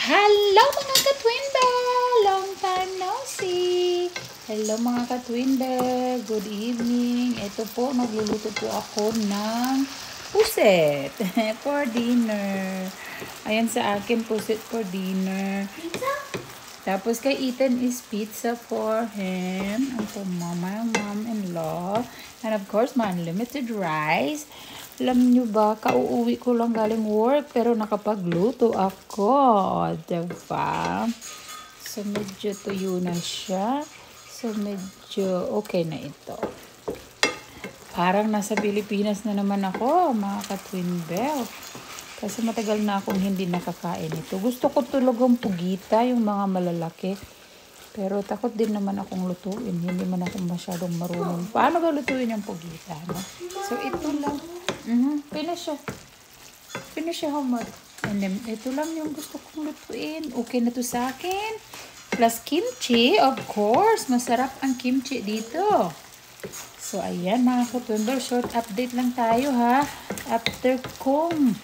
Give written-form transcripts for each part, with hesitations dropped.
Hello mga ka-twin bear! Long time no see! Hello mga ka-twin bear! Good evening! Ito po, nagluluto po ako ng puset for dinner. Ayan sa akin, puset for dinner. Pizza? Tapos kay Ethan is pizza for him. And for mama and mom-in-law. And of course, my unlimited rice. Alam nyo ba, kauuwi ko lang galing work, pero nakapagluto ako. Diba? So, medyo tuyo na siya. So, medyo okay na ito. Parang nasa Pilipinas na naman ako, mga ka-twin bear. Kasi matagal na akong hindi nakakain ito. Gusto ko talagang pugita, yung mga malalaki. Pero takot din naman akong lutuin. Hindi man ako masyadong marunong. Paano ba lutuin yung pugita? No? So, ito lang. Finish siya. Finish siya, homework. And then, ito lang yung gusto kong lutuin. Okay na to sa akin. Plus kimchi, of course. Masarap ang kimchi dito. So, ayan mga ka-twin. Short update lang tayo ha. After kong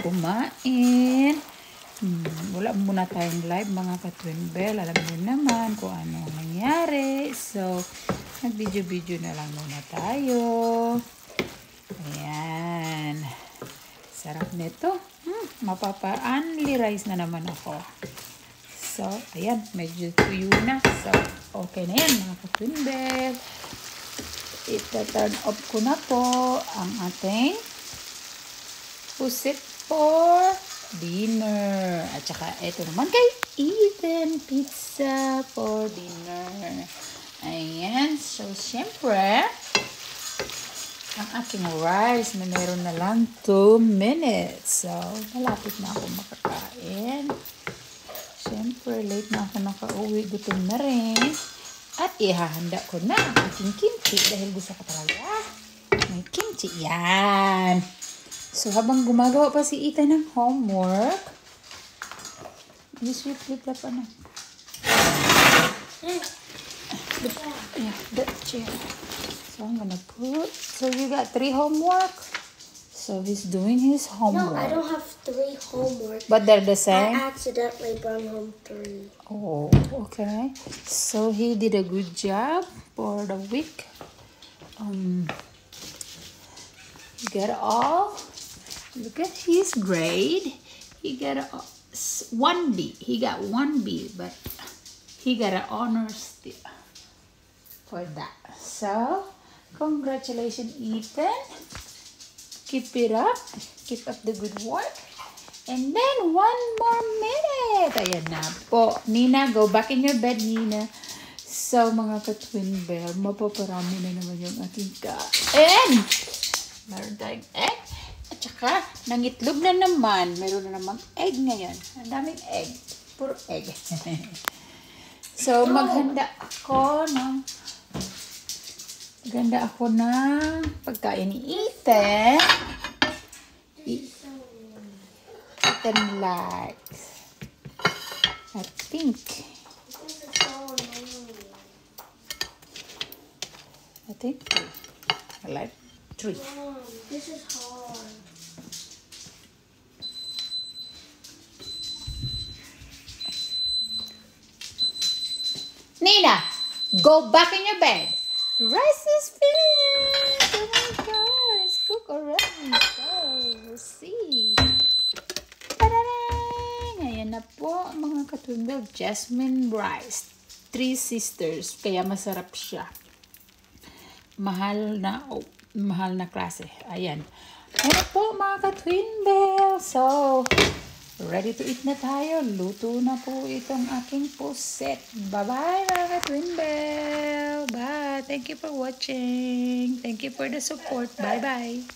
kumain. Wala muna tayong live mga ka-twin bell. Alam mo naman kung ano nangyari. So, nag-video-video na lang muna tayo. Ayan. Sarap nito. Mapapa-only rice na naman ako. So, ayan. Medyo tuyo na. So, okay na yan mga ka-twin bell. Ita-turn off ko na po ang ating pusit for dinner. At saka, ito naman kay Ethan, pizza for dinner. Ayan. So, syempre, ang aking rice na meron na lang 2 minutes. So, malapit na ako makakain. Syempre, late na ako nakauwi. Gutom na rin. At ihahanda ko na ang aking kimchi dahil gusto ko talaga may kimchi. Yan. So, habang gumagawa pa si Ethan ng homework, sweet flip-flop ano? Yeah, the chair. So, I'm gonna put... So, you got 3 homework? So, he's doing his homework. No, I don't have 3 homework. But they're the same? I accidentally brought home 3. Oh, okay. So, he did a good job for the week. He got all... Look at his grade. He got a 1B. He got 1B, but he got an honor still for that. So, congratulations, Ethan. Keep it up. Keep up the good work. And then, 1 more minute. Ayan na po. Nina, go back in your bed, Nina. So, mga ka-twin bear, mapaparami na naman yung ating kain. Meron tayong egg. At saka, nangitlog na naman. Meron na namang egg ngayon. Ang daming egg. Puro egg. So, maghanda ako ng pagkain ni Ethan. Ethan likes. I think. I think 3. I like 3. This is hard. Nina, go back in your bed. Rice is finished. Oh my God, it's cooked already. So, we'll see. Ta-da-da! Ayan na po, mga ka-twin. Jasmine rice. 3 sisters. Kaya masarap siya. Mahal na klase. Ayan. Ayan po, mga ka-twin bell. So, ready to eat na tayo. Luto na po itong aking puset. Bye-bye, mga ka-twin bell. Bye. Thank you for watching. Thank you for the support. Bye-bye.